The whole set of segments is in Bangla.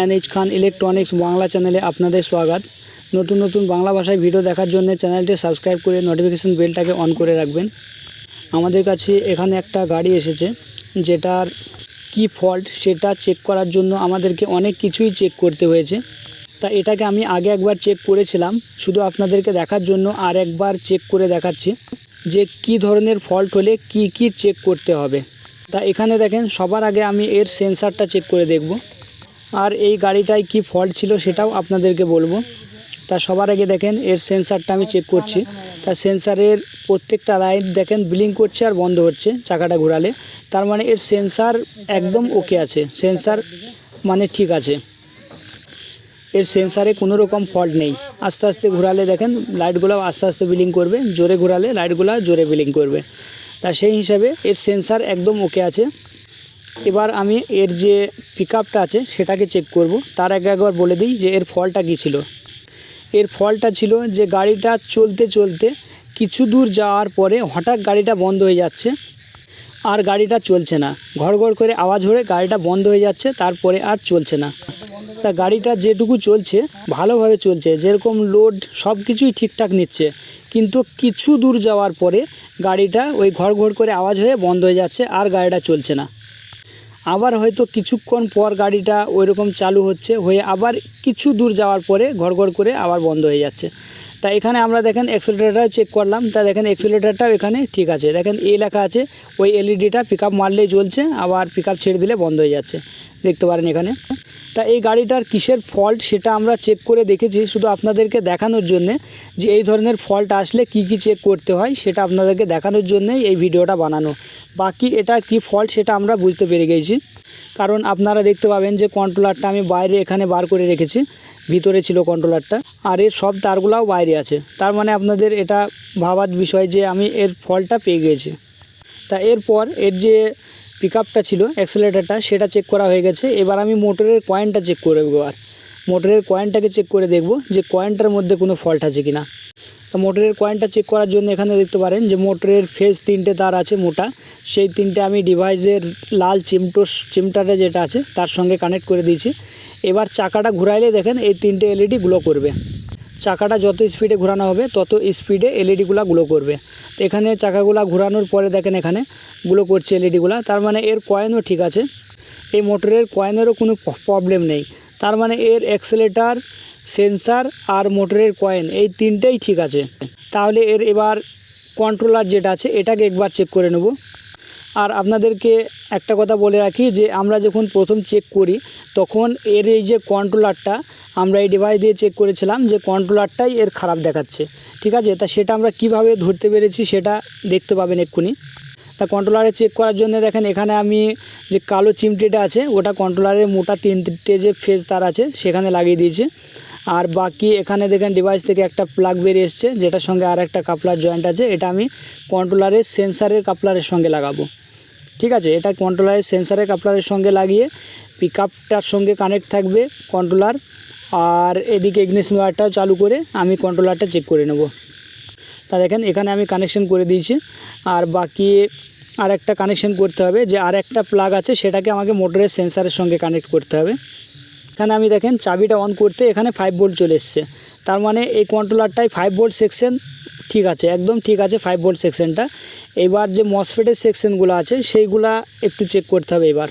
এনএইচ খান ইলেকট্রনিক্স বাংলা চ্যানেলে আপনাদের স্বাগত। নতুন নতুন বাংলা ভাষায় ভিডিও দেখার জন্য চ্যানেলটি সাবস্ক্রাইব করে নোটিফিকেশন বেলটাকে অন করে রাখবেন। আমাদের কাছে এখানে একটা গাড়ি এসেছে, যেটার কি ফল্ট সেটা চেক করার জন্য আমাদেরকে অনেক কিছুই চেক করতে হয়েছে। তা এটাকে আমি আগে একবার চেক করেছিলাম, শুধু আপনাদেরকে দেখার জন্য আর একবার চেক করে দেখাচ্ছি যে কি ধরনের ফল্ট হলে কি কি চেক করতে হবে। তা এখানে দেখেন, সবার আগে আমি এর সেন্সারটা চেক করে দেখব, আর এই গাড়িটায় কি ফল্ট ছিল সেটাও আপনাদেরকে বলবো। তা সবার আগে দেখেন এর সেন্সারটা আমি চেক করছি। তা সেন্সারের প্রত্যেকটা লাইট দেখেন ব্লিঙ্ক করছে আর বন্ধ হচ্ছে চাকাটা ঘোরালে, তার মানে এর সেন্সার একদম ওকে আছে, সেন্সার মানে ঠিক আছে, এর সেন্সারে কোনো রকম ফল্ট নেই। আস্তে আস্তে ঘোরালে দেখেন লাইটগুলো আস্তে আস্তে ব্লিঙ্ক করবে, জোরে ঘোরালে লাইটগুলো জোরে ব্লিঙ্ক করবে। তা সেই হিসাবে এর সেন্সার একদম ওকে আছে। এবার আমি এর যে পিকআপটা আছে সেটাকে চেক করব। তার আগে একবার বলে দিই যে এর ফল্টটা কী ছিল। এর ফল্টটা ছিল যে গাড়িটা চলতে চলতে কিছু দূর যাওয়ার পরে হঠাৎ গাড়িটা বন্ধ হয়ে যাচ্ছে, আর গাড়িটা চলছে না, ঘড়ঘড় করে আওয়াজ হয়ে গাড়িটা বন্ধ হয়ে যাচ্ছে, তারপরে আর চলছে না। তা গাড়িটা যেটুকু চলছে ভালোভাবে চলছে, যেরকম লোড সব কিছুই ঠিকঠাক নিচ্ছে, কিন্তু কিছু দূর যাওয়ার পরে গাড়িটা ওই ঘড়ঘড় করে আওয়াজ হয়ে বন্ধ হয়ে যাচ্ছে, আর গাড়িটা চলছে না। আবার হয়তো কিছুক্ষণ পর গাড়িটা ওইরকম চালু হচ্ছে, হয়ে আবার কিছু দূর যাওয়ার পরে ঘড়ঘড় করে আবার বন্ধ হয়ে যাচ্ছে। তা এখানে আমরা দেখেন অ্যাক্সিলারেটরটা চেক করলাম। তা দেখেন অ্যাক্সিলারেটরটাও এখানে ঠিক আছে, দেখেন এই লেখা আছে, ওই এলইডিটা পিকআপ মারলেই জ্বলছে, আবার পিকআপ ছেড়ে দিলে বন্ধ হয়ে যাচ্ছে, দেখতে পারেন এখানে। তা এই গাড়িটার কিসের ফল্ট সেটা আমরা চেক করে দেখেছি শুধু আপনাদেরকে দেখানোর জন্যে, যে এই ধরনের ফল্ট আসলে কি কি চেক করতে হয় সেটা আপনাদেরকে দেখানোর জন্যই এই ভিডিওটা বানানো। বাকি এটা কি ফল্ট সেটা আমরা বুঝতে পেরে গেছি, কারণ আপনারা দেখতে পাবেন যে কন্ট্রোলারটা আমি বাইরে এখানে বার করে রেখেছি, ভিতরে ছিল কন্ট্রোলারটা, আর এর সব তারগুলাও বাইরে আছে। তার মানে আপনাদের এটা ভাবার বিষয় যে আমি এর ফল্টটা পেয়ে গেছি। তা এরপর এর যে পিকআপটা ছিল অ্যাক্সিলারেটরটা সেটা চেক করা হয়ে গেছে। এবার আমি মোটরের কয়েনটা চেক করে দেবো, আর মোটরের কয়েনটাকে চেক করে দেখব যে কয়েনটার মধ্যে কোনো ফল্ট আছে কিনা। তা মোটরের কয়েনটা চেক করার জন্য এখানে দেখতে পারেন যে মোটরের ফেজ 3টে তার আছে মোটা, সেই 3টে আমি ডিভাইসের লাল চিমটাটা যেটা আছে তার সঙ্গে কানেক্ট করে দিয়েছি। এবার চাকাটা ঘুরাইলে দেখেন এই 3টে এলইডি গ্লো করবে। চাকাটা যত স্পিডে ঘোরানো হবে তত স্পিডে এলইডিগুলো গ্লো করবে। এখানে চাকাগুলো ঘোরানোর পরে দেখেন এখানে গ্লো করছে এলইডিগুলো, তার মানে এর কয়েনও ঠিক আছে, এই মোটরের কয়েনেরও কোনো প্রবলেম নেই। তার মানে এর অ্যাক্সিলারেটর, সেন্সার আর মোটরের কয়েন এই 3টেই ঠিক আছে। তাহলে এর এবার কন্ট্রোলার যেটা আছে এটাকে একবার চেক করে নেব। আর আপনাদেরকে একটা কথা বলে রাখি যে আমরা যখন প্রথম চেক করি তখন এর এই যে কন্ট্রোলারটা আমরা এই ডিভাইস দিয়ে চেক করেছিলাম যে কন্ট্রোলারটাই এর খারাপ দেখাচ্ছে, ঠিক আছে। তা সেটা আমরা কিভাবে ধরতে পেরেছি সেটা দেখতে পাবেন এক্ষুনি। তা কন্ট্রোলারে চেক করার জন্য দেখেন এখানে আমি যে কালো চিমটিটা আছে ওটা কন্ট্রোলারের মোটা 3টে যে ফেজ তার আছে সেখানে লাগিয়ে দিয়েছি। আর বাকি এখানে দেখেন ডিভাইস থেকে একটা প্লাগ বেরিয়ে এসছে, যেটার সঙ্গে আর একটা কাপলার জয়েন্ট আছে, এটা আমি কন্ট্রোলারের সেন্সারের কাপলারের সঙ্গে লাগাবো, ঠিক আছে। এটা কন্ট্রোলারের সেন্সারের কাপলারের সঙ্গে লাগিয়ে পিকআপটার সঙ্গে কানেক্ট থাকবে কন্ট্রোলার, আর এদিকে ইগনিশন ওয়্যারটাও চালু করে আমি কন্ট্রোলারটা চেক করে নেব। তা দেখেন এখানে আমি কানেকশন করে দিয়েছি, আর বাকি আর একটা কানেকশন করতে হবে, যে আর একটা প্লাগ আছে সেটাকে আমাকে মোটরের সেন্সারের সঙ্গে কানেক্ট করতে হবে। এখানে আমি দেখেন চাবিটা অন করতে এখানে 5 ভোল্ট চলে এসছে, তার মানে এই কন্ট্রোলারটাই 5 ভোল্ট সেকশন ঠিক আছে, একদম ঠিক আছে 5 ভোল্ট সেকশনটা। এবার যে মসফেটের সেকশনগুলো আছে সেইগুলা একটু চেক করতে হবে এবার।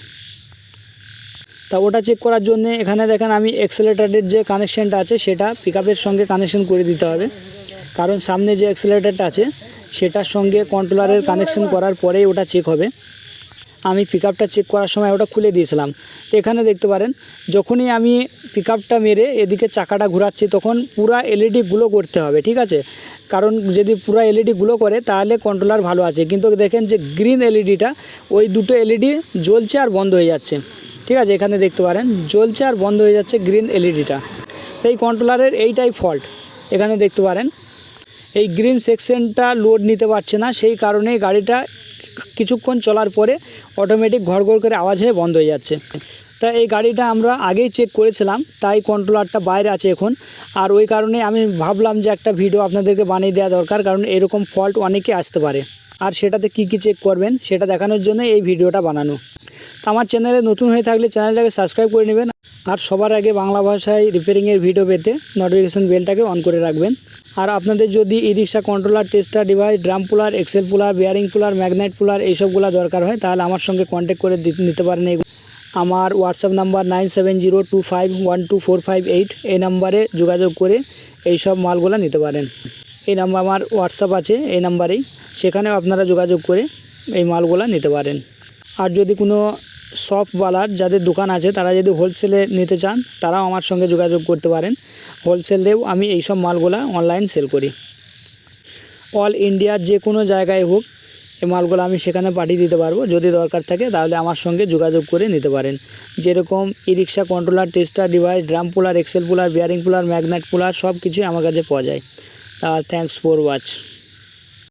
তা ওটা চেক করার জন্য এখানে দেখেন আমি অ্যাক্সিলারেটরের যে কানেকশানটা আছে সেটা পিকআপের সঙ্গে কানেকশন করে দিতে হবে, কারণ সামনে যে অ্যাক্সিলারেটরটা আছে সেটার সঙ্গে কন্ট্রোলারের কানেকশন করার পরেই ওটা চেক হবে। আমি পিকআপটা চেক করার সময় ওটা খুলে দিয়েছিলাম। তো এখানে দেখতে পারেন যখনই আমি পিকআপটা মেরে এদিকে চাকাটা ঘোরাচ্ছি তখন পুরা এলইডি গ্লো করতে হবে, ঠিক আছে। কারণ যদি পুরা এলইডি গ্লো করে তাহলে কন্ট্রোলার ভালো আছে, কিন্তু দেখেন যে গ্রিন এলইডিটা ওই দুটো এলইডি জ্বলছে আর বন্ধ হয়ে যাচ্ছে, ঠিক আছে। এখানে দেখতে পারেন জ্বলছে আর বন্ধ হয়ে যাচ্ছে গ্রিন এলইডিটা, এই কন্ট্রোলারের এইটাই ফল্ট। এখানে দেখতে পারেন এই গ্রিন সেকশনটা লোড নিতে পারছে না, সেই কারণেই গাড়িটা কিছুক্ষণ চলার পরে অটোমেটিক ঘড়ঘড় করে আওয়াজ হয়ে বন্ধ হয়ে যাচ্ছে। তা এই গাড়িটা আমরা আগেই চেক করেছিলাম, তাই কন্ট্রোলারটা বাইরে আছে এখন, আর ওই কারণে আমি ভাবলাম যে একটা ভিডিও আপনাদেরকে বানিয়ে দেওয়া দরকার, কারণ এরকম ফল্ট অনেকে আসতে পারে, আর সেটাতে কি কি চেক করবেন সেটা দেখানোর জন্য এই ভিডিওটা বানানো। তো আমার চ্যানেলে নতুন হয়ে থাকলে চ্যানেলটাকে সাবস্ক্রাইব করে নেবেন, আর সবার আগে বাংলা ভাষায় রিপেয়ারিংয়ের ভিডিও পেতে নোটিফিকেশন বেলটাকে অন করে রাখবেন। আর আপনাদের যদি e rickshaw controller, tester device, drum puller, axle puller, bearing puller, magnet puller এইসবগুলো দরকার হয় তাহলে আমার সঙ্গে কন্ট্যাক্ট করে নিতে পারেন। আমার হোয়াটসঅ্যাপ নাম্বার 9702512458, এই নাম্বারে যোগাযোগ করে এই সব মালগুলো নিতে পারেন। এই নাম্বার আমার হোয়াটসঅ্যাপ আছে, এই নাম্বারেই, সেখানেও আপনারা যোগাযোগ করে এই মালগুলো নিতে পারেন। আর যদি কোনো শপওয়ালার যাদের দোকান আছে তারা যদি হোলসেলে নিতে চান তারাও আমার সঙ্গে যোগাযোগ করতে পারেন। হোলসেলেও আমি এই সব মালগুলো অনলাইন সেল করি। অল ইন্ডিয়ার যে কোনো জায়গায় হোক এই মালগুলো আমি সেখানে পাঠিয়ে দিতে পারবো। যদি দরকার থাকে তাহলে আমার সঙ্গে যোগাযোগ করে নিতে পারেন। যেরকম e rickshaw controller, tester device, drum puller, axle puller, bearing puller, magnet puller সব কিছুই আমার কাছে পাওয়া যায়। Thanks for watch.